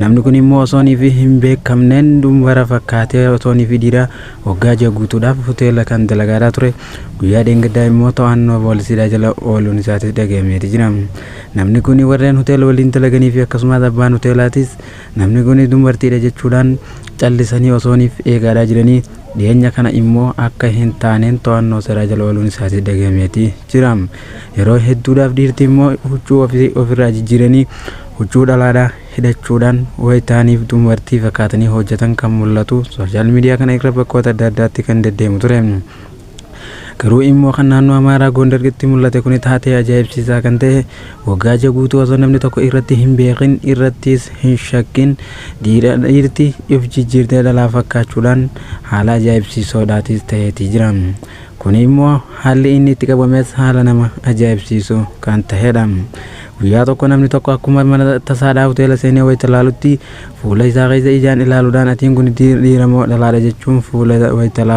namni kun immoo osoonii fi hin beekamneen dumbara fakkaatee osoonii fi dhiira waggaa jaguutuudhaaf hoteela kan dalagaadhaa ture. Guyyaa dheengaddaa immoo to'annoo poolisiidhaa jala ooluun isaatis dhagahameeti jira. Namni kun warreen hoteela waliin dalaganii fi akkasumas abbaan hoteelaatis namni kun dubartiidha jechuudhaan callisanii osooniif eegaadhaa jiranii. Dhiyeenya kana immoo akka hin taaneen to'annoo seeraa jala ooluun isaatis dhagahameeti jira. Yeroo hedduudhaaf dhiirti immoo huccuu ofirraa jijjiiranii huccuu dhalaadhaa hidhachuudhaan wayitaaniif dubartii fakkaatanii hojjetan kan mul'atu sooshaal miidiyaa kana irra bakkoota adda addaatti kan deddeemu ture. Garuu immoo kan naannoo Amaaraa Gondaritti mul'ate kun taatee ajaa'ibsiisaa kan ta'e waggaa jaguutuu osoo namni tokko irratti hin beekin irrattis hin shakkin dhiirti of jijjiirtee dhalaa fakkaachuudhaan haala ajaa'ibsiisoodhaatis ta'eeti jira. Kun immoo haalli inni itti qabames haala nama ajaa'ibsiisu kan ta'edha. Guyyaa tokko namni tokko akkuma mana tasaadhaa hoteela seenee wayita ilaalutti fuula isaa keessa ijaan ilaaluudhaan atiin kun dhiira moo dhalaadha jechuun fuula wayita